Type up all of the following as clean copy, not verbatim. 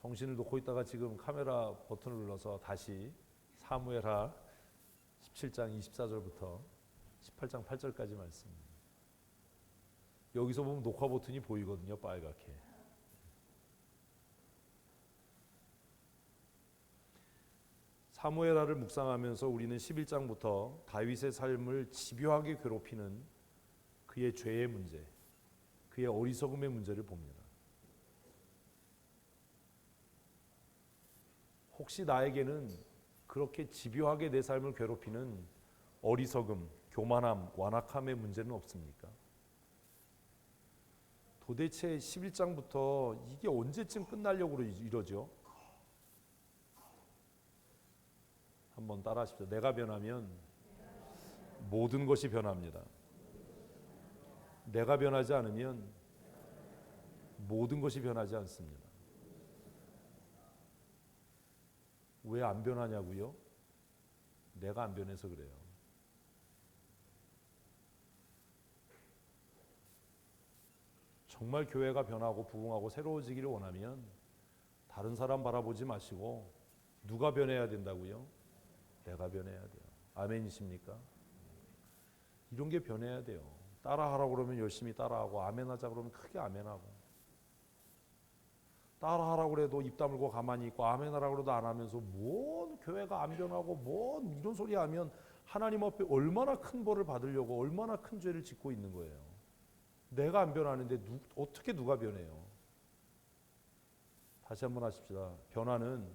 정신을 놓고 있다가 지금 카메라 버튼을 눌러서 다시 사무엘하 17장 24절부터 18장 8절까지 말씀. 여기서 보면 녹화 버튼이 보이거든요, 빨갛게. 사무엘하를 묵상하면서 우리는 11장부터 다윗의 삶을 집요하게 괴롭히는 그의 죄의 문제, 그의 어리석음의 문제를 봅니다. 혹시 나에게는 그렇게 집요하게 내 삶을 괴롭히는 어리석음, 교만함, 완악함의 문제는 없습니까? 도대체 11장부터 이게 언제쯤 끝나려고 이러죠? 한번 따라 하십시오. 내가 변하면 모든 것이 변합니다. 내가 변하지 않으면 모든 것이 변하지 않습니다. 왜 안 변하냐고요? 내가 안 변해서 그래요. 정말 교회가 변하고 부흥하고 새로워지기를 원하면 다른 사람 바라보지 마시고 누가 변해야 된다고요? 내가 변해야 돼요. 아멘이십니까? 이런 게 변해야 돼요. 따라하라고 그러면 열심히 따라하고 아멘하자 그러면 크게 아멘하고 따라하라고 그래도 입 다물고 가만히 있고 아멘하라고 그래도 안 하면서 뭔 교회가 안 변하고 뭔 이런 소리 하면 하나님 앞에 얼마나 큰 벌을 받으려고 얼마나 큰 죄를 짓고 있는 거예요. 내가 안 변하는데 어떻게 누가 변해요? 다시 한번 하십시다. 변화는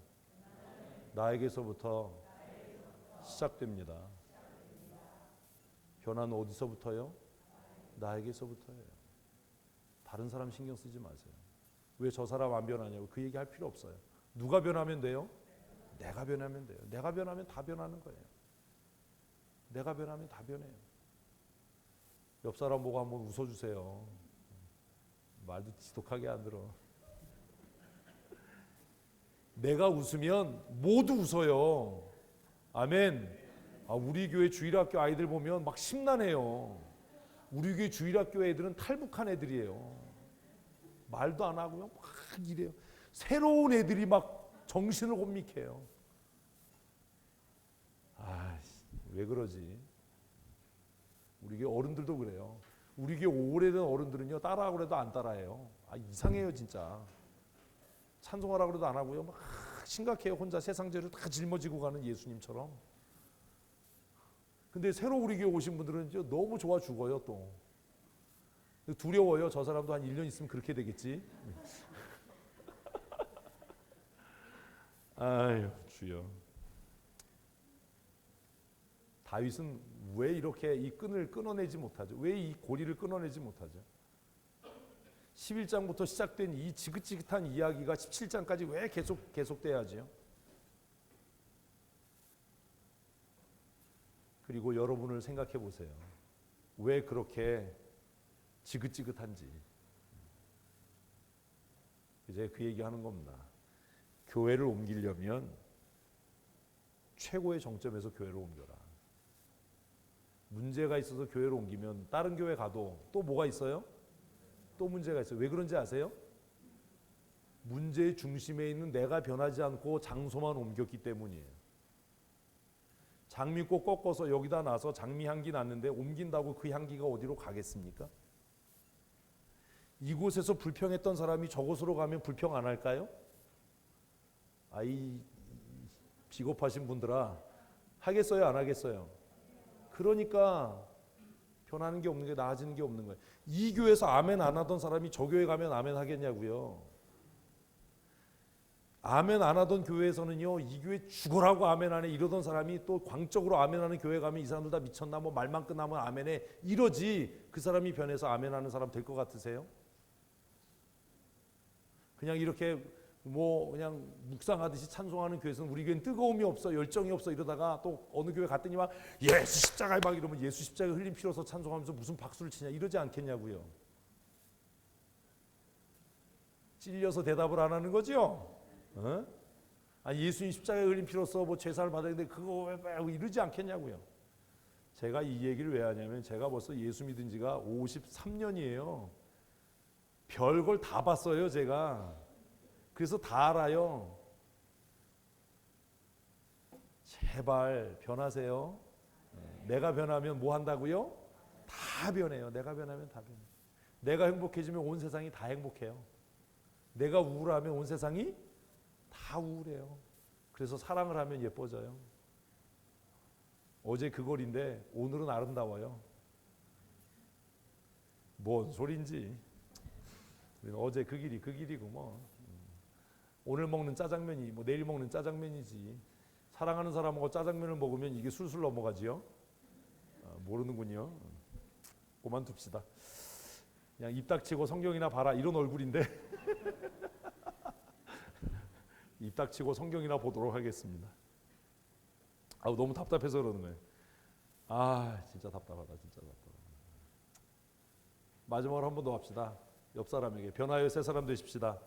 나에게서부터 시작됩니다. 변화는 어디서부터요? 나에게서부터예요. 다른 사람 신경 쓰지 마세요. 왜 저 사람 안 변하냐고 그 얘기 할 필요 없어요. 누가 변하면 돼요? 내가 변하면 돼요. 내가 변하면 다 변하는 거예요. 내가 변하면 다 변해요. 옆 사람 보고 한번 웃어주세요. 말도 지독하게 안 들어. 내가 웃으면 모두 웃어요. 아멘. 우리 교회 주일학교 아이들 보면 막 심란해요. 우리 교회 주일학교 애들은 탈북한 애들이에요. 말도 안 하고요. 막 이래요. 새로운 애들이 막 정신을 혼미해요. 왜 그러지? 우리 교회 어른들도 그래요. 우리 교회 오래된 어른들은요 따라하고 그래도 안 따라해요. 이상해요 진짜. 찬송하라고 그래도 안 하고요. 막 심각해요. 혼자 세상 죄를 다 짊어지고 가는 예수님처럼. 근데 새로 우리 교회 오신 분들은 너무 좋아 죽어요 또. 두려워요. 저 사람도 한 1년 있으면 그렇게 되겠지. 아유 주여. 다윗은 왜 이렇게 이 끈을 끊어내지 못하죠? 왜 이 고리를 끊어내지 못하죠? 11장부터 시작된 이 지긋지긋한 이야기가 17장까지 왜 계속돼야죠? 그리고 여러분을 생각해 보세요. 왜 그렇게 지긋지긋한지. 이제 그 얘기하는 겁니다. 교회를 옮기려면 최고의 정점에서 교회를 옮겨라. 문제가 있어서 교회를 옮기면 다른 교회 가도 또 뭐가 있어요? 또 문제가 있어요. 왜 그런지 아세요? 문제의 중심에 있는 내가 변하지 않고 장소만 옮겼기 때문이에요. 장미꽃 꺾어서 여기다 놔서 장미 향기 났는데 옮긴다고 그 향기가 어디로 가겠습니까? 이곳에서 불평했던 사람이 저곳으로 가면 불평 안 할까요? 이 비겁하신 분들아, 하겠어요 안 하겠어요? 그러니까 변하는 게 없는 게 나아지는 게 없는 거예요. 이 교회에서 아멘 안 하던 사람이 저 교회 가면 아멘 하겠냐고요. 아멘 안 하던 교회에서는요, 이 교회 죽어라고 아멘 안 해 이러던 사람이 또 광적으로 아멘 하는 교회 가면 이 사람들 다 미쳤나 뭐 말만 끝나면 아멘 해 이러지. 그 사람이 변해서 아멘 하는 사람 될 것 같으세요? 그냥 이렇게 뭐 그냥 묵상하듯이 찬송하는 교회에서는 우리 교회는 뜨거움이 없어 열정이 없어 이러다가 또 어느 교회 갔더니 막 예수 십자가에 막 이러면 예수 십자가에 흘린 피로서 찬송하면서 무슨 박수를 치냐 이러지 않겠냐고요. 찔려서 대답을 안 하는 거죠. 예수님 십자가에 흘린 피로서 뭐 제사를 받아야 되는데 그거 왜 이러지 않겠냐고요. 제가 이 얘기를 왜 하냐면 제가 벌써 예수 믿은 지가 53년이에요. 별걸 다 봤어요 제가. 그래서 다 알아요. 제발 변하세요. 내가 변하면 뭐 한다고요? 다 변해요. 내가 변하면 다 변해요. 내가 행복해지면 온 세상이 다 행복해요. 내가 우울하면 온 세상이 다 우울해요. 그래서 사랑을 하면 예뻐져요. 어제 그 글인데 오늘은 아름다워요. 뭔 소린지. 어제 그 길이고 뭐. 오늘 먹는 짜장면이 뭐 내일 먹는 짜장면이지. 사랑하는 사람하고 짜장면을 먹으면 이게 술술 넘어가지요. 모르는군요. 그만둡시다. 그냥 입 닥치고 성경이나 봐라 이런 얼굴인데 입 닥치고 성경이나 보도록 하겠습니다. 너무 답답해서 그러는 거예요. 진짜 답답하다. 진짜 답답하다. 마지막으로 한 번 더 합시다. 옆 사람에게 변화의 새 사람 되십시다.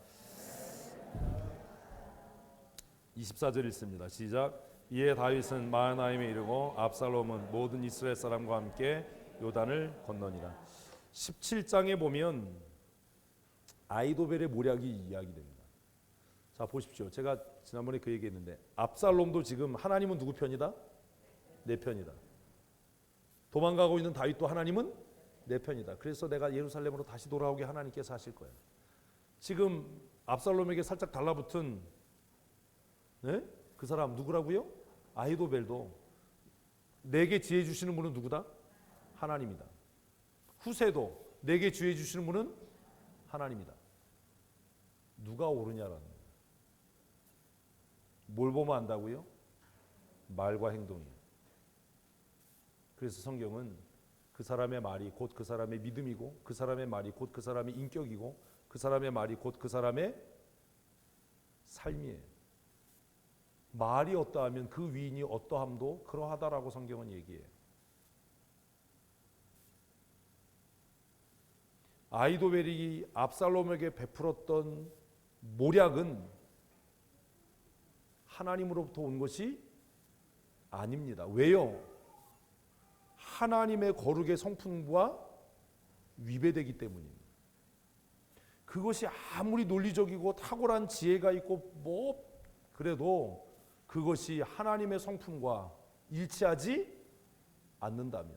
24절 읽습니다. 시작. 이에 다윗은 마하나임에 이르고 압살롬은 모든 이스라엘 사람과 함께 요단을 건너니라. 17장에 보면 아히도벨의 모략이 이야기됩니다. 자 보십시오. 제가 지난번에 그 얘기했는데 압살롬도 지금 하나님은 누구 편이다? 내 편이다. 도망가고 있는 다윗도 하나님은 내 편이다. 그래서 내가 예루살렘으로 다시 돌아오게 하나님께서 하실 거예요. 지금 압살롬에게 살짝 달라붙은 그 사람 누구라고요? 아히도벨도 내게 지혜 주시는 분은 누구다? 하나님이다. 후세도 내게 지혜 주시는 분은 하나님이다. 누가 옳으냐라는 거예요. 뭘 보면 안다고요? 말과 행동이에요. 그래서 성경은 그 사람의 말이 곧 그 사람의 믿음이고 그 사람의 말이 곧 그 사람의 인격이고 그 사람의 말이 곧 그 사람의 삶이에요. 말이 어떠하면 그 위인이 어떠함도 그러하다라고 성경은 얘기해요. 아히도벨이 압살롬에게 베풀었던 모략은 하나님으로부터 온 것이 아닙니다. 왜요? 하나님의 거룩의 성품과 위배되기 때문입니다. 그것이 아무리 논리적이고 탁월한 지혜가 있고 뭐 그래도 그것이 하나님의 성품과 일치하지 않는다면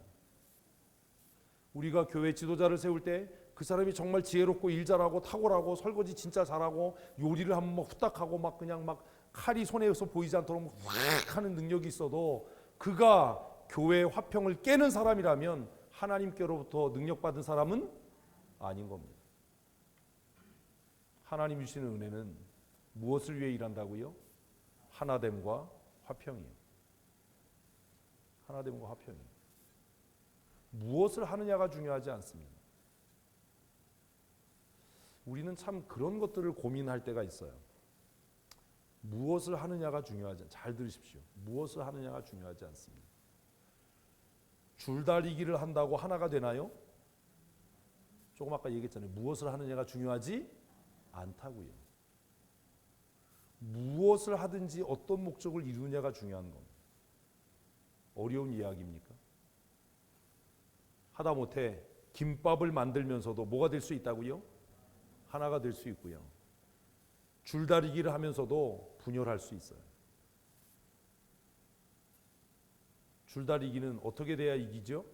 우리가 교회 지도자를 세울 때 그 사람이 정말 지혜롭고 일 잘하고 탁월하고 설거지 진짜 잘하고 요리를 하면 막 후딱하고 막 그냥 막 칼이 손에서 보이지 않도록 확 하는 능력이 있어도 그가 교회의 화평을 깨는 사람이라면 하나님께로부터 능력받은 사람은 아닌 겁니다. 하나님 주시는 은혜는 무엇을 위해 일한다고요? 하나됨과 화평이에요. 하나됨과 화평이에요. 무엇을 하느냐가 중요하지 않습니다. 우리는 참 그런 것들을 고민할 때가 있어요. 무엇을 하느냐가 중요하지 잘 들으십시오. 무엇을 하느냐가 중요하지 않습니다. 줄다리기를 한다고 하나가 되나요? 조금 아까 얘기했잖아요. 무엇을 하느냐가 중요하지 않다고요. 무엇을 하든지 어떤 목적을 이루느냐가 중요한 겁니다. 어려운 이야기입니까? 하다못해 김밥을 만들면서도 뭐가 될 수 있다고요? 하나가 될 수 있고요. 줄다리기를 하면서도 분열할 수 있어요. 줄다리기는 어떻게 돼야 이기죠?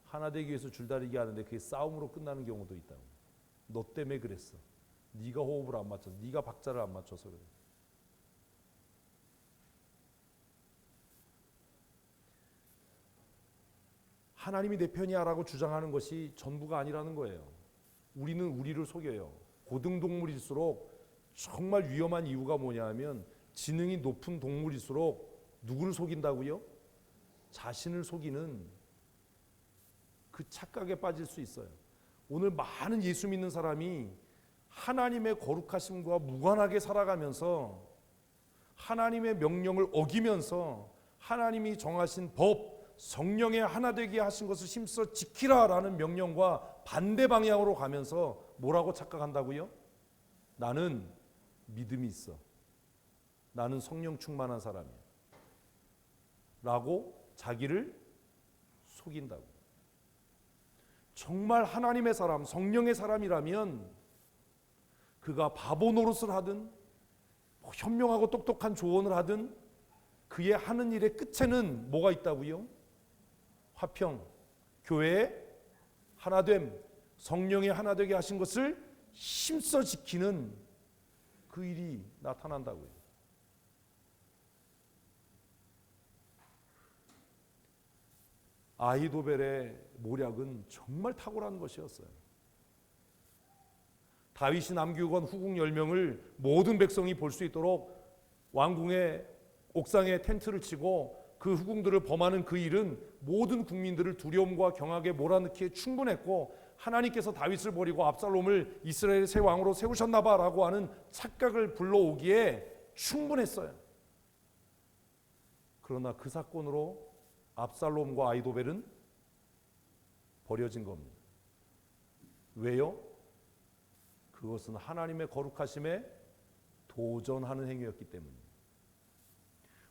하나 되기 위해서 줄다리기 하는데 그게 싸움으로 끝나는 경우도 있다고. 너 때문에 그랬어. 네가 호흡을 안 맞춰서, 네가 박자를 안 맞춰서 그래. 하나님이 내 편이야라고 주장하는 것이 전부가 아니라는 거예요. 우리는 우리를 속여요. 고등동물일수록 정말 위험한 이유가 뭐냐면 지능이 높은 동물일수록 누구를 속인다고요? 자신을 속이는 그 착각에 빠질 수 있어요. 오늘 많은 예수 믿는 사람이 하나님의 거룩하심과 무관하게 살아가면서 하나님의 명령을 어기면서 하나님이 정하신 법, 성령의 하나 되게 하신 것을 힘써 지키라라는 명령과 반대 방향으로 가면서 뭐라고 착각한다고요? 나는 믿음이 있어. 나는 성령 충만한 사람이야. 라고 자기를 속인다고. 정말 하나님의 사람, 성령의 사람이라면 그가 바보 노릇을 하든 현명하고 똑똑한 조언을 하든 그의 하는 일의 끝에는 뭐가 있다고요? 화평, 교회의 하나됨, 성령의 하나되게 하신 것을 힘써 지키는 그 일이 나타난다고요. 아히도벨의 모략은 정말 탁월한 것이었어요. 다윗이 남기고 간 후궁 10명을 모든 백성이 볼 수 있도록 왕궁의 옥상에 텐트를 치고 그 후궁들을 범하는 그 일은 모든 국민들을 두려움과 경악에 몰아넣기에 충분했고, 하나님께서 다윗을 버리고 압살롬을 이스라엘의 새 왕으로 세우셨나 봐라고 하는 착각을 불러오기에 충분했어요. 그러나 그 사건으로 압살롬과 아히도벨은 버려진 겁니다. 왜요? 그것은 하나님의 거룩하심에 도전하는 행위였기 때문입니다.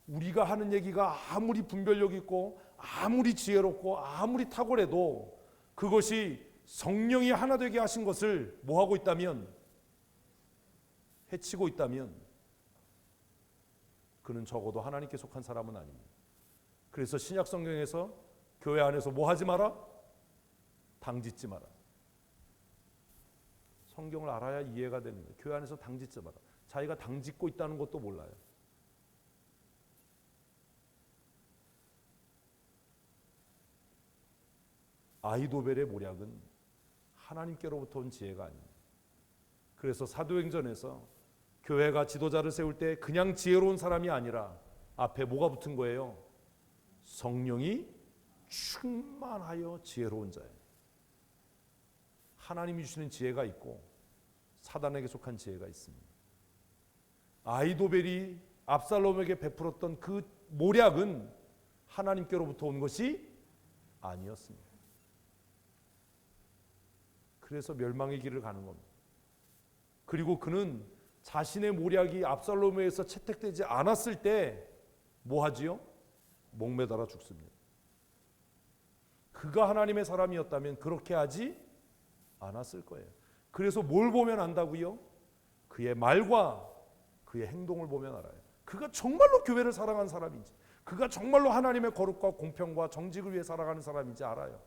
우리가 하는 얘기가 아무리 분별력 있고 아무리 지혜롭고 아무리 탁월해도 그것이 성령이 하나 되게 하신 것을 뭐하고 있다면, 해치고 있다면 그는 적어도 하나님께 속한 사람은 아닙니다. 그래서 신약 성경에서 교회 안에서 뭐 하지 마라? 당짓지 마라. 성경을 알아야 이해가 되는 거예요. 교회 안에서 당짓지 마라. 자기가 당짓고 있다는 것도 몰라요. 아히도벨의 모략은 하나님께로부터 온 지혜가 아닙니다. 그래서 사도행전에서 교회가 지도자를 세울 때 그냥 지혜로운 사람이 아니라 앞에 뭐가 붙은 거예요? 성령이 충만하여 지혜로운 자예요. 하나님이 주시는 지혜가 있고 사단에게 속한 지혜가 있습니다. 아히도벨이 압살롬에게 베풀었던 그 모략은 하나님께로부터 온 것이 아니었습니다. 그래서 멸망의 길을 가는 겁니다. 그리고 그는 자신의 모략이 압살롬에 의해서 채택되지 않았을 때 뭐 하지요? 목매달아 죽습니다. 그가 하나님의 사람이었다면 그렇게 하지 않았을 거예요. 그래서 뭘 보면 안다고요? 그의 말과 그의 행동을 보면 알아요. 그가 정말로 교회를 사랑하는 사람인지, 그가 정말로 하나님의 거룩과 공평과 정직을 위해 살아가는 사람인지 알아요.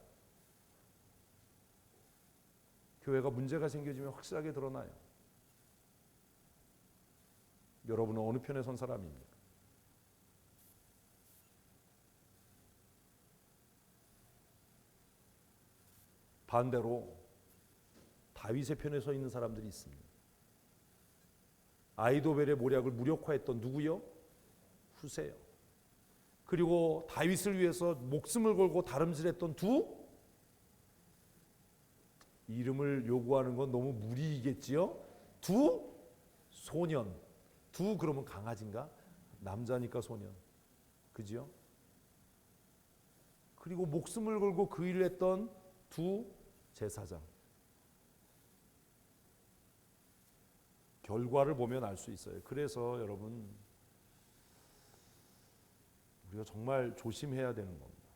교회가 문제가 생겨지면 확실하게 드러나요. 여러분은 어느 편에 선 사람입니까? 반대로 다윗의 편에 서 있는 사람들이 있습니다. 아히도벨의 모략을 무력화했던 누구요? 후세요. 그리고 다윗을 위해서 목숨을 걸고 다름질했던 두, 이름을 요구하는 건 너무 무리이겠지요? 두 소년. 두 그러면 강아지인가? 남자니까 소년. 그지요? 그리고 목숨을 걸고 그 일을 했던 두 제사장. 결과를 보면 알 수 있어요. 그래서 여러분, 우리가 정말 조심해야 되는 겁니다.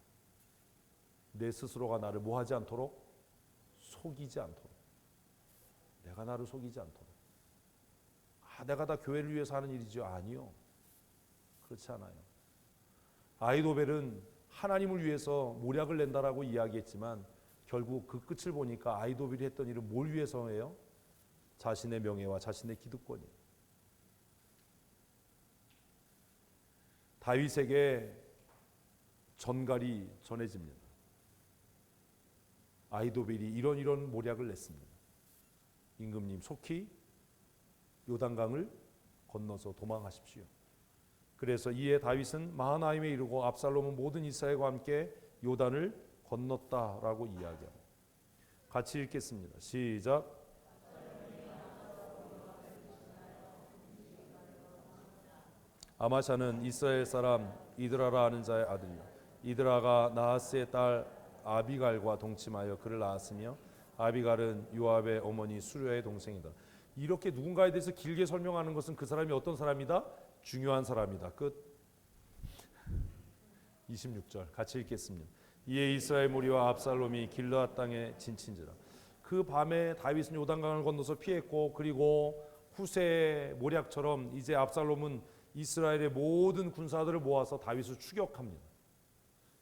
내 스스로가 나를 뭐 하지 않도록? 속이지 않도록. 내가 나를 속이지 않도록. 내가 다 교회를 위해서 하는 일이죠. 아니요. 그렇지 않아요. 아히도벨은 하나님을 위해서 모략을 낸다라고 이야기했지만 결국 그 끝을 보니까 아히도벨이 했던 일은 뭘 위해서 해요? 자신의 명예와 자신의 기득권이에요. 다윗에게 전갈이 전해집니다. 아히도벨이 이런 모략을 냈습니다. 임금님 속히 요단강을 건너서 도망하십시오. 그래서 이에 다윗은 마하나임에 이르고 압살롬은 모든 이스라엘과 함께 요단을 건넜다라고 이야기합니다. 같이 읽겠습니다. 시작. 아마샤는 이스라엘 사람 이드라라 하는 자의 아들이요, 이드라가 나하스의 딸 아비갈과 동침하여 그를 낳았으며 아비갈은 요압의 어머니 수르야의 동생이다. 이렇게 누군가에 대해서 길게 설명하는 것은 그 사람이 어떤 사람이다? 중요한 사람이다. 끝. 26절 같이 읽겠습니다. 이에 이스라엘 무리와 압살롬이 길르앗 땅에 진친지라. 그 밤에 다윗은 요단강을 건너서 피했고, 그리고 후세 모략처럼 이제 압살롬은 이스라엘의 모든 군사들을 모아서 다윗을 추격합니다.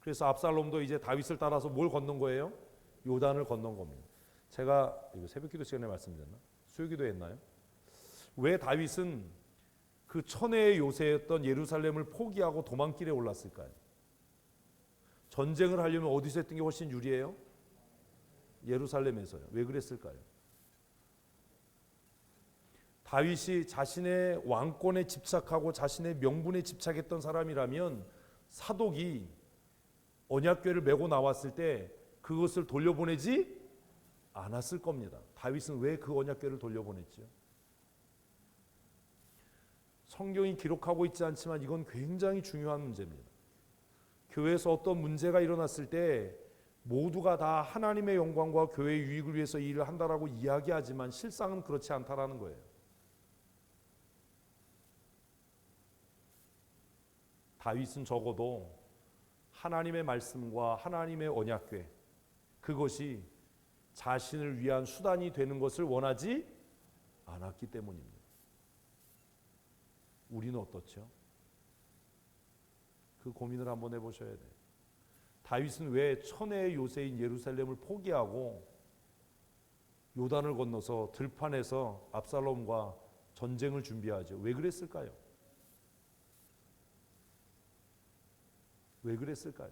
그래서 압살롬도 이제 다윗을 따라서 뭘 건넌 거예요? 요단을 건넌 겁니다. 제가 이거 새벽기도 시간에 말씀드렸나? 수요기도 했나요? 왜 다윗은 그 천혜의 요새였던 예루살렘을 포기하고 도망길에 올랐을까요? 전쟁을 하려면 어디서 했던 게 훨씬 유리해요? 예루살렘에서요. 왜 그랬을까요? 다윗이 자신의 왕권에 집착하고 자신의 명분에 집착했던 사람이라면 사독이 언약궤를 메고 나왔을 때 그것을 돌려보내지 않았을 겁니다. 다윗은 왜 그 언약궤를 돌려보냈죠? 성경이 기록하고 있지 않지만 이건 굉장히 중요한 문제입니다. 교회에서 어떤 문제가 일어났을 때 모두가 다 하나님의 영광과 교회의 유익을 위해서 일을 한다라고 이야기하지만 실상은 그렇지 않다라는 거예요. 다윗은 적어도 하나님의 말씀과 하나님의 언약궤, 그것이 자신을 위한 수단이 되는 것을 원하지 않았기 때문입니다. 우리는 어떻죠? 그 고민을 한번 해보셔야 돼요. 다윗은 왜 천혜의 요새인 예루살렘을 포기하고 요단을 건너서 들판에서 압살롬과 전쟁을 준비하죠? 왜 그랬을까요? 왜 그랬을까요?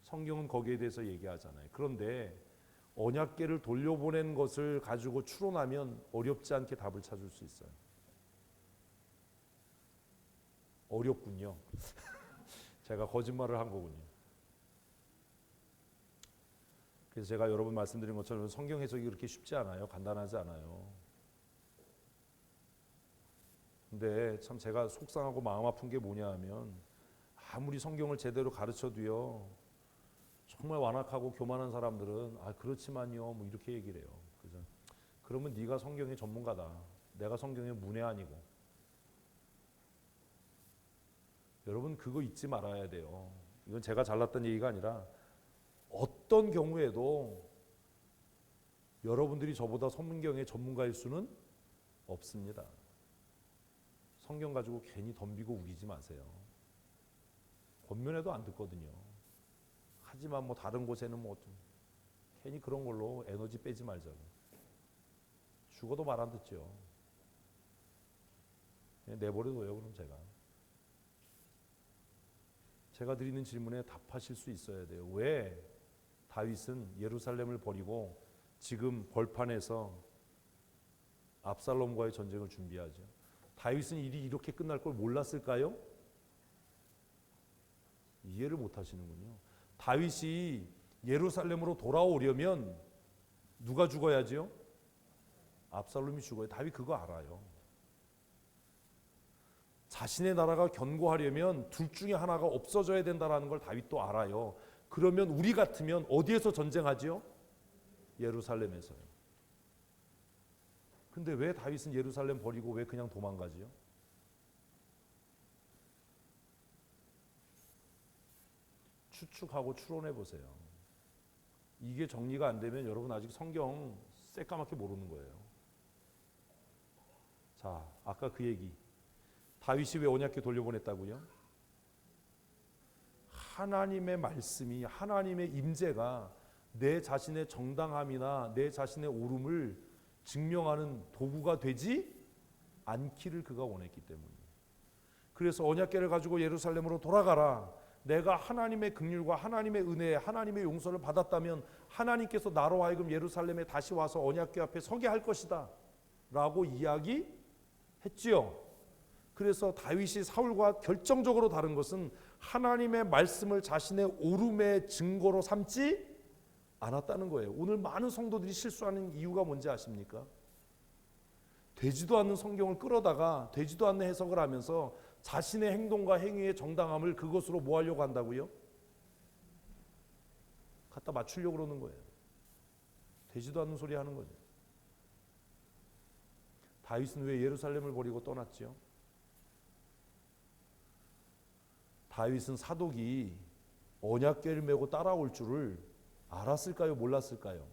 성경은 거기에 대해서 얘기하잖아요. 그런데 언약궤를 돌려보낸 것을 가지고 추론하면 어렵지 않게 답을 찾을 수 있어요. 어렵군요. 제가 거짓말을 한 거군요. 그래서 제가 여러분 말씀드린 것처럼 성경 해석이 그렇게 쉽지 않아요. 간단하지 않아요. 근데 참 제가 속상하고 마음 아픈 게 뭐냐 하면 아무리 성경을 제대로 가르쳐도요, 정말 완악하고 교만한 사람들은 그렇지만요 뭐 이렇게 얘기를 해요. 그죠? 그러면 네가 성경의 전문가다. 내가 성경의 문외 아니고. 여러분 그거 잊지 말아야 돼요. 이건 제가 잘났던 얘기가 아니라 어떤 경우에도 여러분들이 저보다 성경의 전문가일 수는 없습니다. 성경 가지고 괜히 덤비고 우기지 마세요. 권면해도 안 듣거든요. 하지만 뭐 다른 곳에는 뭐 좀 괜히 그런 걸로 에너지 빼지 말자고. 죽어도 말 안 듣죠. 그냥 내버려둬요. 그럼 제가 드리는 질문에 답하실 수 있어야 돼요. 왜 다윗은 예루살렘을 버리고 지금 벌판에서 압살롬과의 전쟁을 준비하죠? 다윗은 일이 이렇게 끝날 걸 몰랐을까요? 이해를 못 하시는군요. 다윗이 예루살렘으로 돌아오려면 누가 죽어야지요? 압살롬이 죽어요. 다윗 그거 알아요. 자신의 나라가 견고하려면 둘 중에 하나가 없어져야 된다는 걸 다윗도 알아요. 그러면 우리 같으면 어디에서 전쟁하지요? 예루살렘에서요. 근데 왜 다윗은 예루살렘 버리고 왜 그냥 도망가지요? 추측하고 추론해 보세요. 이게 정리가 안 되면 여러분 아직 성경 새까맣게 모르는 거예요. 자, 아까 그 얘기. 다윗이 왜 언약궤 돌려보냈다고요? 하나님의 말씀이, 하나님의 임재가 내 자신의 정당함이나 내 자신의 옳음을 증명하는 도구가 되지 않기를 그가 원했기 때문이에요. 그래서 언약궤를 가지고 예루살렘으로 돌아가라. 내가 하나님의 긍휼과 하나님의 은혜, 하나님의 용서를 받았다면 하나님께서 나로 하여금 예루살렘에 다시 와서 언약궤 앞에 서게 할 것이다 라고 이야기했지요. 그래서 다윗이 사울과 결정적으로 다른 것은 하나님의 말씀을 자신의 옳음의 증거로 삼지 않았다는 거예요. 오늘 많은 성도들이 실수하는 이유가 뭔지 아십니까? 되지도 않는 성경을 끌어다가 되지도 않는 해석을 하면서 자신의 행동과 행위의 정당함을 그것으로 뭐 하려고 한다고요? 갖다 맞추려고 그러는 거예요. 되지도 않는 소리 하는 거죠. 다윗은 왜 예루살렘을 버리고 떠났지요? 다윗은 사독이 언약궤를 메고 따라올 줄을 알았을까요? 몰랐을까요?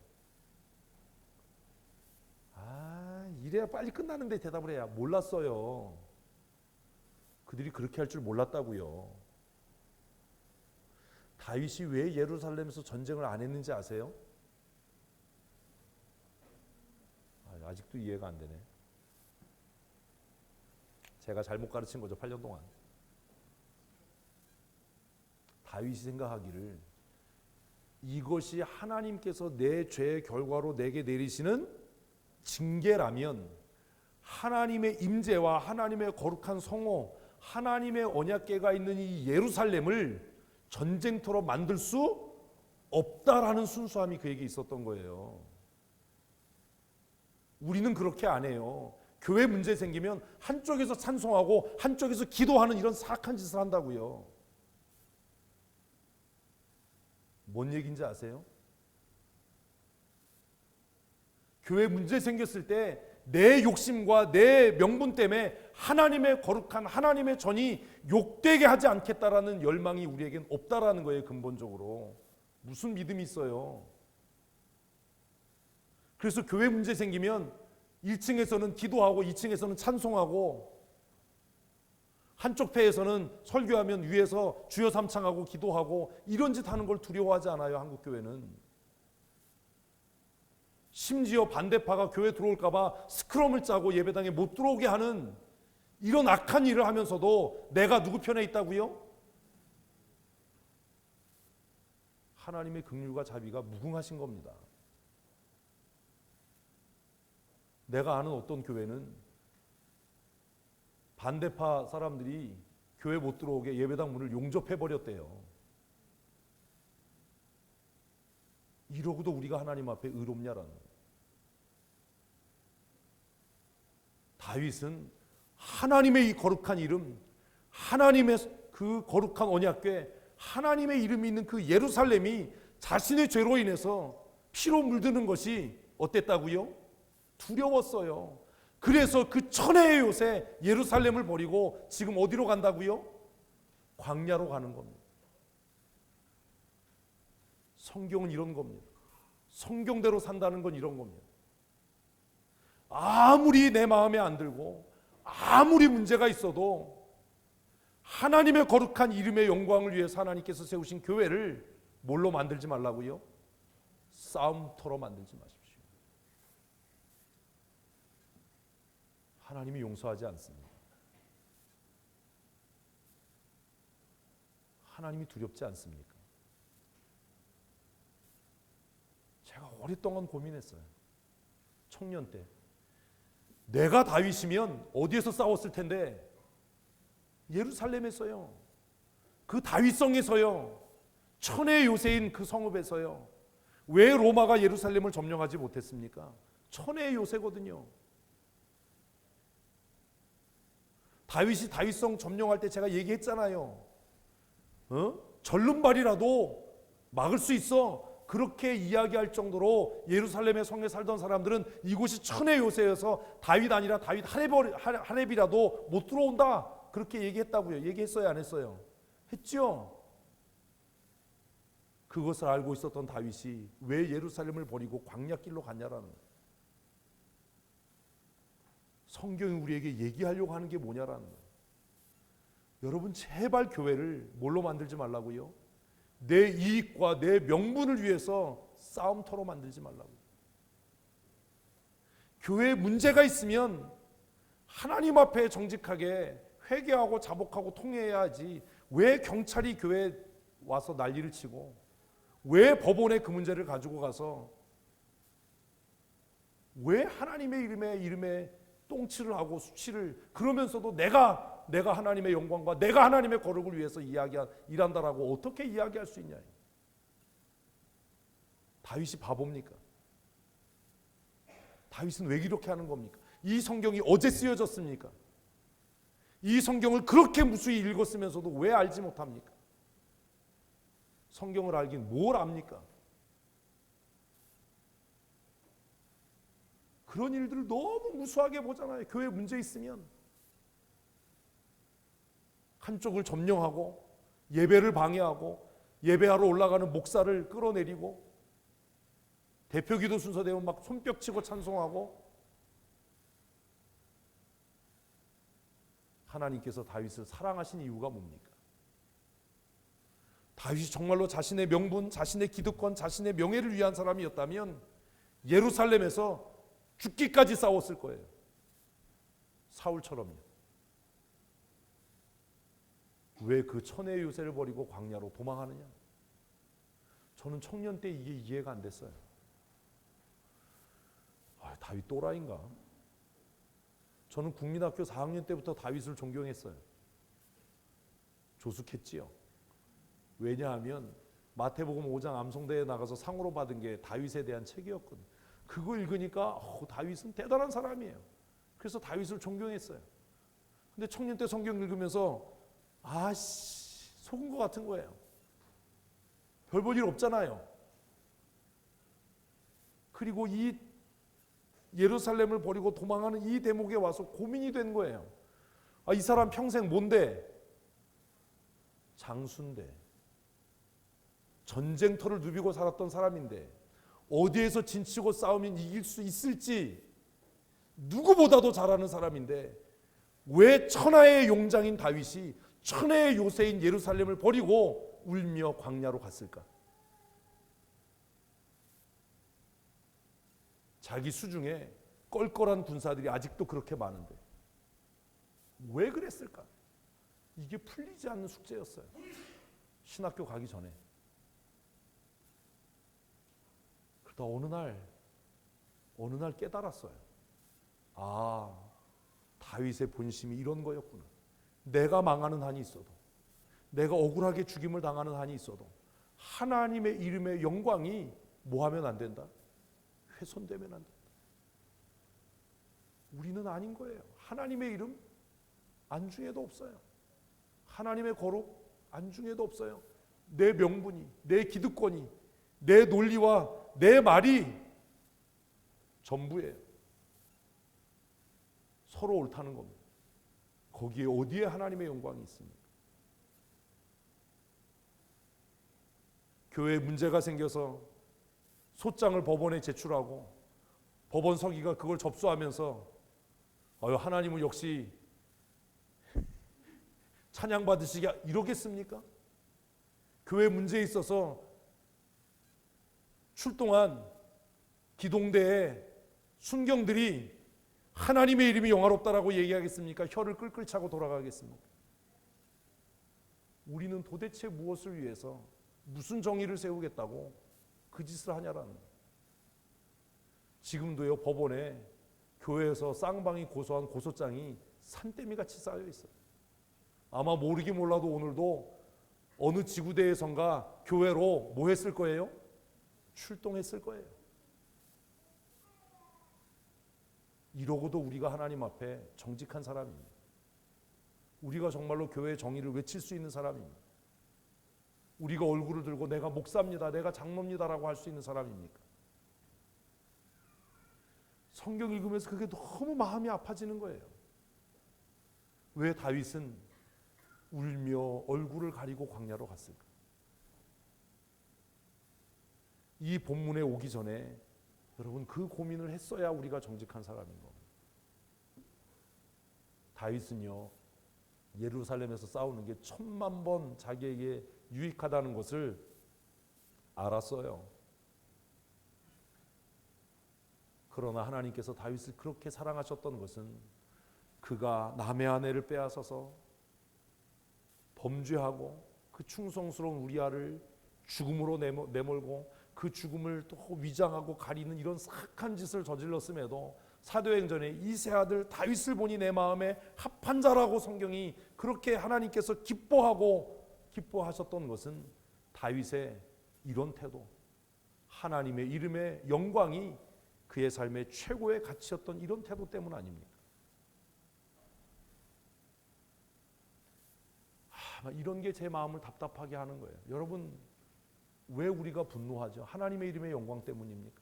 이래야 빨리 끝나는데 대답을 해야. 몰랐어요. 그들이 그렇게 할 줄 몰랐다고요. 다윗이 왜 예루살렘에서 전쟁을 안 했는지 아세요? 아직도 이해가 안 되네. 제가 잘못 가르친 거죠. 8년 동안. 다윗이 생각하기를 이것이 하나님께서 내 죄의 결과로 내게 내리시는 징계라면 하나님의 임재와 하나님의 거룩한 성호, 하나님의 언약궤가 있는 이 예루살렘을 전쟁터로 만들 수 없다라는 순수함이 그에게 있었던 거예요. 우리는 그렇게 안 해요. 교회 문제 생기면 한쪽에서 찬송하고 한쪽에서 기도하는 이런 사악한 짓을 한다고요. 뭔 얘기인지 아세요? 교회 문제 생겼을 때 내 욕심과 내 명분 때문에 하나님의 거룩한 하나님의 전이 욕되게 하지 않겠다라는 열망이 우리에겐 없다라는 거예요. 근본적으로. 무슨 믿음이 있어요? 그래서 교회 문제 생기면 1층에서는 기도하고 2층에서는 찬송하고 한쪽 패에서는 설교하면 위에서 주여 삼창하고 기도하고 이런 짓 하는 걸 두려워하지 않아요. 한국교회는. 심지어 반대파가 교회 들어올까 봐 스크럼을 짜고 예배당에 못 들어오게 하는 이런 악한 일을 하면서도 내가 누구 편에 있다고요? 하나님의 긍휼과 자비가 무궁하신 겁니다. 내가 아는 어떤 교회는 반대파 사람들이 교회 못 들어오게 예배당 문을 용접해버렸대요. 이러고도 우리가 하나님 앞에 의롭냐라는 거예요. 다윗은 하나님의 이 거룩한 이름, 하나님의 그 거룩한 언약궤, 하나님의 이름이 있는 그 예루살렘이 자신의 죄로 인해서 피로 물드는 것이 어땠다고요? 두려웠어요. 그래서 그 천혜의 요새 예루살렘을 버리고 지금 어디로 간다고요? 광야로 가는 겁니다. 성경은 이런 겁니다. 성경대로 산다는 건 이런 겁니다. 아무리 내 마음에 안 들고 아무리 문제가 있어도 하나님의 거룩한 이름의 영광을 위해서 하나님께서 세우신 교회를 뭘로 만들지 말라고요? 싸움터로 만들지 마십시오. 하나님이 용서하지 않습니다. 하나님이 두렵지 않습니까? 제가 오랫동안 고민했어요. 청년 때. 내가 다윗이면 어디에서 싸웠을 텐데 예루살렘에서요. 그 다윗성에서요. 천의 요새인 그 성읍에서요. 왜 로마가 예루살렘을 점령하지 못했습니까? 천의 요새거든요. 다윗이 다윗성 점령할 때 제가 얘기했잖아요. 절름발이라도 막을 수 있어. 그렇게 이야기할 정도로 예루살렘의 성에 살던 사람들은 이곳이 천의 요새여서 다윗 아니라 다윗 하렙이라도 못 들어온다. 그렇게 얘기했다고요. 얘기했어요? 안 했어요? 했죠. 그것을 알고 있었던 다윗이 왜 예루살렘을 버리고 광야길로 갔냐라는 거예요. 성경이 우리에게 얘기하려고 하는 게 뭐냐라는 거예요. 여러분 제발 교회를 뭘로 만들지 말라고요? 내 이익과 내 명분을 위해서 싸움터로 만들지 말라고요. 교회에 문제가 있으면 하나님 앞에 정직하게 회개하고 자복하고 통회해야 하지. 왜 경찰이 교회에 와서 난리를 치고 왜 법원에 그 문제를 가지고 가서 왜 하나님의 이름에 똥칠을 하고 수치를 그러면서도 내가 하나님의 영광과 내가 하나님의 거룩을 위해서 일한다라고 어떻게 이야기할 수 있냐. 다윗이 바보입니까? 다윗은 왜 이렇게 하는 겁니까? 이 성경이 어제 쓰여졌습니까? 이 성경을 그렇게 무수히 읽었으면서도 왜 알지 못합니까? 성경을 알긴 뭘 압니까? 그런 일들을 너무 무수하게 보잖아요. 교회 문제 있으면 한쪽을 점령하고 예배를 방해하고 예배하러 올라가는 목사를 끌어내리고 대표기도 순서 되면 막 손뼉치고 찬송하고 하나님께서 다윗을 사랑하신 이유가 뭡니까? 다윗이 정말로 자신의 명분, 자신의 기득권, 자신의 명예를 위한 사람이었다면 예루살렘에서 죽기까지 싸웠을 거예요. 사울처럼요. 왜 그 천혜의 요새를 버리고 광야로 도망하느냐? 저는 청년 때 이게 이해가 안 됐어요. 다윗 또라이인가? 저는 국민학교 4학년 때부터 다윗을 존경했어요. 조숙했지요. 왜냐하면 마태복음 5장 암송대에 나가서 상으로 받은 게 다윗에 대한 책이었거든요. 그거 읽으니까 다윗은 대단한 사람이에요. 그래서 다윗을 존경했어요. 근데 청년 때 성경 읽으면서 속은 것 같은 거예요. 별 볼 일 없잖아요. 그리고 이 예루살렘을 버리고 도망하는 이 대목에 와서 고민이 된 거예요. 이 사람 평생 뭔데? 장수인데, 전쟁터를 누비고 살았던 사람인데 어디에서 진치고 싸우면 이길 수 있을지 누구보다도 잘 아는 사람인데 왜 천하의 용장인 다윗이 천하의 요새인 예루살렘을 버리고 울며 광야로 갔을까? 자기 수중에 껄껄한 군사들이 아직도 그렇게 많은데 왜 그랬을까? 이게 풀리지 않는 숙제였어요. 신학교 가기 전에. 그러다 어느 날 깨달았어요. 다윗의 본심이 이런 거였구나. 내가 망하는 한이 있어도, 내가 억울하게 죽임을 당하는 한이 있어도 하나님의 이름의 영광이 뭐하면 안 된다? 훼손되면 안 된다. 우리는 아닌 거예요. 하나님의 이름 안중에도 없어요. 하나님의 거룩 안중에도 없어요. 내 명분이, 내 기득권이, 내 논리와 내 말이 전부예요. 서로 옳다는 겁니다. 거기에 어디에 하나님의 영광이 있습니까? 교회에 문제가 생겨서 소장을 법원에 제출하고 법원 서기가 그걸 접수하면서 하나님은 역시 찬양받으시게 이러겠습니까? 교회 문제에 있어서 출동한 기동대의 순경들이 하나님의 이름이 영화롭다라고 얘기하겠습니까? 혀를 끌끌 차고 돌아가겠습니까? 우리는 도대체 무엇을 위해서 무슨 정의를 세우겠다고 그 짓을 하냐라는 거예요. 지금도요, 법원에 교회에서 쌍방이 고소한 고소장이 산더미같이 쌓여 있어요. 아마 모르긴 몰라도 오늘도 어느 지구대에선가 교회로 뭐 했을 거예요? 출동했을 거예요. 이러고도 우리가 하나님 앞에 정직한 사람입니다. 우리가 정말로 교회의 정의를 외칠 수 있는 사람입니다. 우리가 얼굴을 들고 내가 목사입니다, 내가 장로입니다라고 할 수 있는 사람입니까? 성경 읽으면서 그게 너무 마음이 아파지는 거예요. 왜 다윗은 울며 얼굴을 가리고 광야로 갔을까? 이 본문에 오기 전에 여러분 그 고민을 했어야 우리가 정직한 사람인 겁니다. 다윗은요, 예루살렘에서 싸우는 게 1000만 번 자기에게 유익하다는 것을 알았어요. 그러나 하나님께서 다윗을 그렇게 사랑하셨던 것은 그가 남의 아내를 빼앗아서 범죄하고 그 충성스러운 우리아를 죽음으로 내몰고 그 죽음을 또 위장하고 가리는 이런 사악한 짓을 저질렀음에도 사도행전에 이 세 아들 다윗을 보니 내 마음에 합한 자라고 성경이 그렇게 하나님께서 기뻐하셨던 것은 다윗의 이런 태도, 하나님의 이름의 영광이 그의 삶의 최고의 가치였던 이런 태도 때문 아닙니까? 이런 게 제 마음을 답답하게 하는 거예요. 여러분, 왜 우리가 분노하죠? 하나님의 이름의 영광 때문입니까?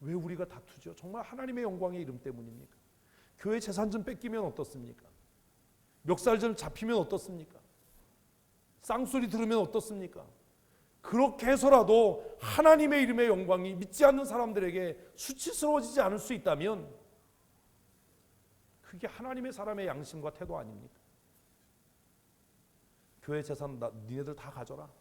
왜 우리가 다투죠? 정말 하나님의 영광의 이름 때문입니까? 교회 재산 좀 뺏기면 어떻습니까? 멱살 좀 잡히면 어떻습니까? 쌍소리 들으면 어떻습니까? 그렇게 해서라도 하나님의 이름의 영광이 믿지 않는 사람들에게 수치스러워지지 않을 수 있다면 그게 하나님의 사람의 양심과 태도 아닙니까? 교회 재산 니네들 다 가져라.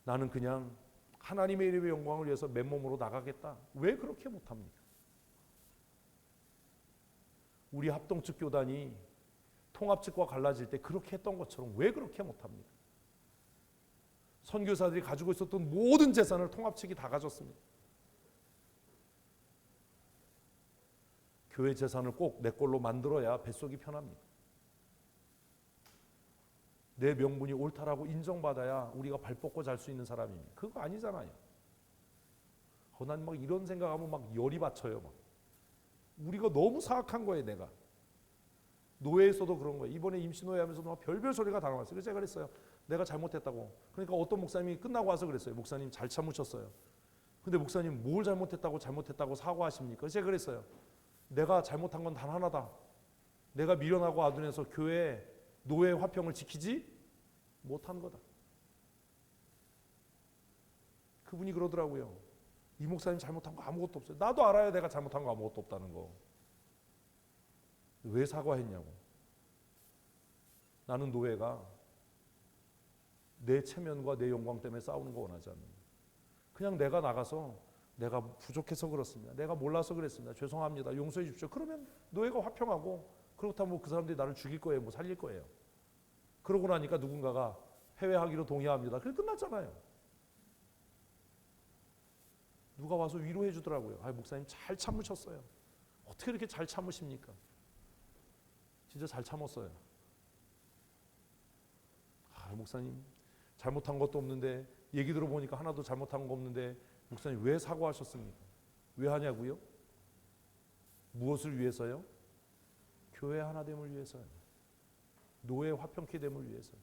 나는 그냥 하나님의 이름의 영광을 위해서 맨몸으로 나가겠다. 왜 그렇게 못합니까? 우리 합동측 교단이 통합측과 갈라질 때 그렇게 했던 것처럼 왜 그렇게 못합니까? 선교사들이 가지고 있었던 모든 재산을 통합측이 다 가졌습니다. 교회 재산을 꼭 내 걸로 만들어야 뱃속이 편합니다. 내 명분이 옳다라고 인정받아야 우리가 발 뻗고 잘 수 있는 사람입니다. 그거 아니잖아요. 난 막 이런 생각하면 막 열이 받쳐요. 막. 우리가 너무 사악한 거예요, 내가. 노예에서도 그런 거예요. 이번에 임시노예 하면서도 막 별별 소리가 다 나왔어요. 그래서 제가 그랬어요. 내가 잘못했다고. 그러니까 어떤 목사님이 끝나고 와서 그랬어요. 목사님 잘 참으셨어요. 근데 목사님 뭘 잘못했다고 사과하십니까? 그래서 제가 그랬어요. 내가 잘못한 건 단 하나다. 내가 미련하고 아둔해서 교회 노예 화평을 지키지 못한 거다. 그분이 그러더라고요. 이 목사님 잘못한 거 아무것도 없어요. 나도 알아요. 내가 잘못한 거 아무것도 없다는 거. 왜 사과했냐고. 나는 노예가 내 체면과 내 영광 때문에 싸우는 거 원하지 않는다. 그냥 내가 나가서 내가 부족해서 그렇습니다. 내가 몰라서 그랬습니다. 죄송합니다. 용서해 주십시오. 그러면 노예가 화평하고 그렇다면 뭐 그 사람들이 나를 죽일 거예요. 뭐 살릴 거예요. 그러고 나니까 누군가가 회회하기로 동의합니다. 그래 끝났잖아요. 누가 와서 위로해 주더라고요. 목사님 잘 참으셨어요. 어떻게 이렇게 잘 참으십니까? 진짜 잘 참았어요. 목사님 잘못한 것도 없는데 얘기 들어보니까 하나도 잘못한 거 없는데 목사님 왜 사과하셨습니까? 왜 하냐고요? 무엇을 위해서요? 교회 하나됨을 위해서요. 노예 화평케 됨을 위해서요.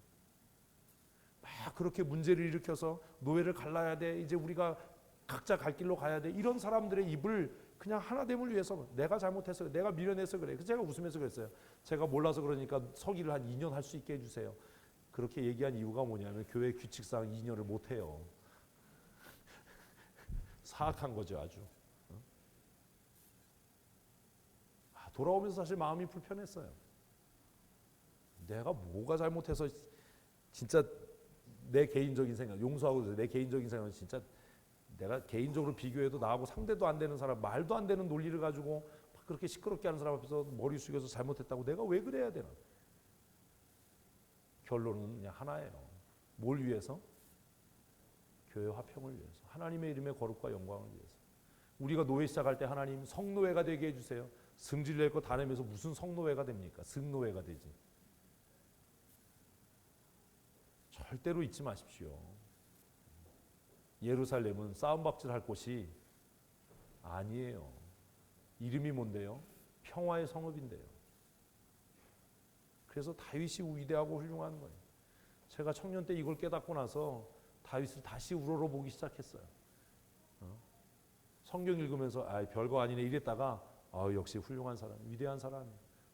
막 그렇게 문제를 일으켜서 노예를 갈라야 돼. 이제 우리가 각자 갈 길로 가야 돼. 이런 사람들의 입을 그냥 하나됨을 위해서 내가 잘못해서 내가 미련해서 그래. 그래서 제가 웃으면서 그랬어요. 제가 몰라서 그러니까 서기를 한 2년 할 수 있게 해주세요. 그렇게 얘기한 이유가 뭐냐면 교회 규칙상 2년을 못해요. 사악한 거죠 아주. 돌아오면서 사실 마음이 불편했어요. 내가 뭐가 잘못해서 진짜 내 개인적인 생각 용서하고 내 개인적인 생각은 진짜 내가 개인적으로 비교해도 나하고 상대도 안 되는 사람 말도 안 되는 논리를 가지고 그렇게 시끄럽게 하는 사람 앞에서 머리 숙여서 잘못했다고 내가 왜 그래야 되나. 결론은 그냥 하나예요. 뭘 위해서? 교회 화평을 위해서. 하나님의 이름의 거룩과 영광을 위해서. 우리가 노예 시작할 때 하나님 성노예가 되게 해주세요. 승질 낼 거 다 내면서 무슨 성노예가 됩니까? 승노예가 되지. 절대로 잊지 마십시오. 예루살렘은 싸움박질할 곳이 아니에요. 이름이 뭔데요? 평화의 성읍인데요. 그래서 다윗이 위대하고 훌륭한 거예요. 제가 청년 때 이걸 깨닫고 나서 다윗을 다시 우러러보기 시작했어요. 성경 읽으면서 별거 아니네 이랬다가 역시 훌륭한 사람, 위대한 사람.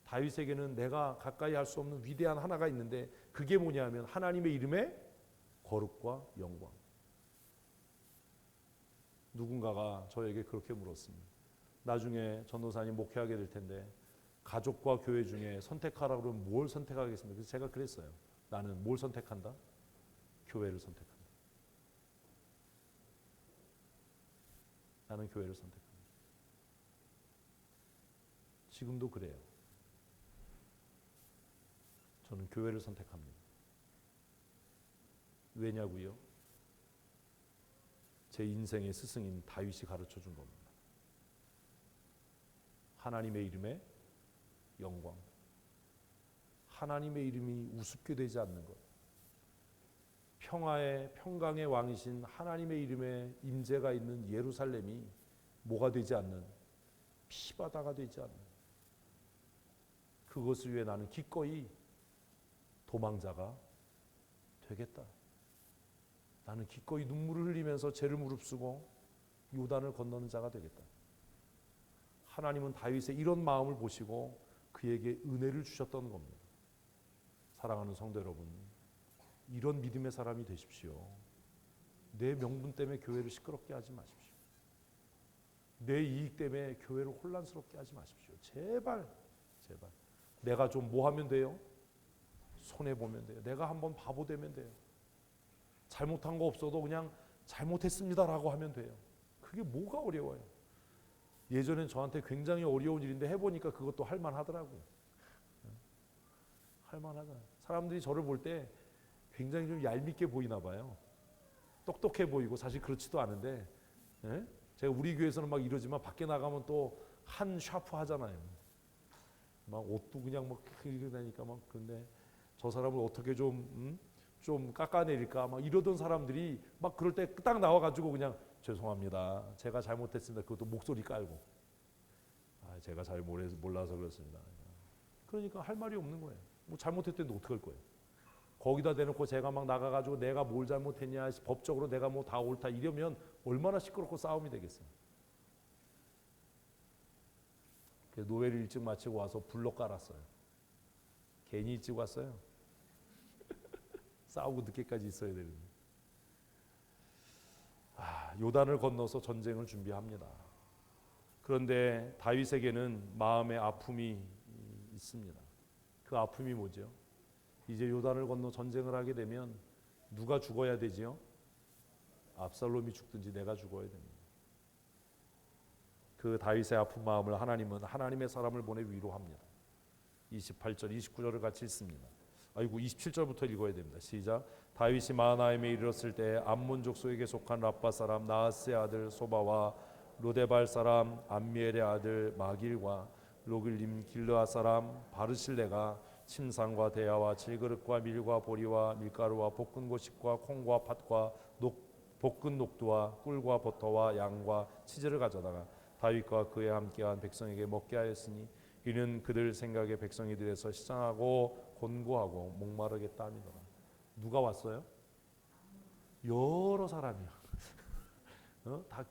다윗에게는 내가 가까이 할 수 없는 위대한 하나가 있는데 그게 뭐냐면 하나님의 이름의 거룩과 영광. 누군가가 저에게 그렇게 물었습니다. 나중에 전도사님 목회하게 될 텐데 가족과 교회 중에 선택하라고 그러면 뭘 선택하겠습니까? 그래서 제가 그랬어요. 나는 뭘 선택한다? 교회를 선택한다. 나는 교회를 선택한다. 지금도 그래요. 저는 교회를 선택합니다. 왜냐고요? 제 인생의 스승인 다윗이 가르쳐 준 겁니다. 하나님의 이름에 영광. 하나님의 이름이 우습게 되지 않는 것. 평화의 평강의 왕이신 하나님의 이름에 임재가 있는 예루살렘이 뭐가 되지 않는 피바다가 되지 않는 그것을 위해 나는 기꺼이 도망자가 되겠다. 나는 기꺼이 눈물을 흘리면서 죄를 무릅쓰고 요단을 건너는 자가 되겠다. 하나님은 다윗의 이런 마음을 보시고 그에게 은혜를 주셨던 겁니다. 사랑하는 성도 여러분, 이런 믿음의 사람이 되십시오. 내 명분 때문에 교회를 시끄럽게 하지 마십시오. 내 이익 때문에 교회를 혼란스럽게 하지 마십시오. 제발, 제발. 내가 좀 뭐 하면 돼요? 손해 보면 돼요. 내가 한번 바보 되면 돼요. 잘못한 거 없어도 그냥 잘못했습니다라고 하면 돼요. 그게 뭐가 어려워요? 예전엔 저한테 굉장히 어려운 일인데 해보니까 그것도 할만하더라고요. 할만하잖아요. 사람들이 저를 볼 때 굉장히 좀 얄밉게 보이나 봐요. 똑똑해 보이고 사실 그렇지도 않은데, 예? 제가 우리 교회에서는 막 이러지만 밖에 나가면 또 한 샤프 하잖아요. 막 옷도 그냥 막 이렇게 다니까 막. 근데 저 사람을 어떻게 좀 깎아내릴까 막 이러던 사람들이 막 그럴 때 딱 나와가지고 그냥 죄송합니다. 제가 잘못했습니다. 그것도 목소리 깔고. 제가 잘 몰라서 그렇습니다. 그러니까 할 말이 없는 거예요. 뭐 잘못했는데 어떡할 거예요. 거기다 대놓고 제가 막 나가가지고 내가 뭘 잘못했냐, 법적으로 내가 뭐 다 옳다 이러면 얼마나 시끄럽고 싸움이 되겠어요. 노회를 일찍 마치고 와서 불러 깔았어요. 괜히 일찍 왔어요. 싸우고 늦게까지 있어야 되는데. 요단을 건너서 전쟁을 준비합니다. 그런데 다윗에게는 마음의 아픔이 있습니다. 그 아픔이 뭐죠? 이제 요단을 건너 전쟁을 하게 되면 누가 죽어야 되지요? 압살롬이 죽든지 내가 죽어야 됩니다. 그 다윗의 아픈 마음을 하나님은 하나님의 사람을 보내 위로합니다. 28절, 29절을 같이 읽습니다. 27절부터 읽어야 됩니다. 시작. 다윗이 마하나임에 이르렀을 때 암몬 족속에게 속한 라빠 사람 나하스의 아들 소바와 로데발 사람 암미엘의 아들 마길과 로글림 길르아 사람 바르실레가 침상과 대야와 질그릇과 밀과 보리와 밀가루와 볶은 고식과 콩과 팥과 볶은 녹두와 꿀과 버터와 양과 치즈를 가져다가 다윗과 그에 함께한 백성에게 먹게 하였으니 이는 그들 생각에 백성이 들에서 시장하고 곤고하고 목마르겠다 함이더라. 누가 왔어요? 여러 사람이야. 다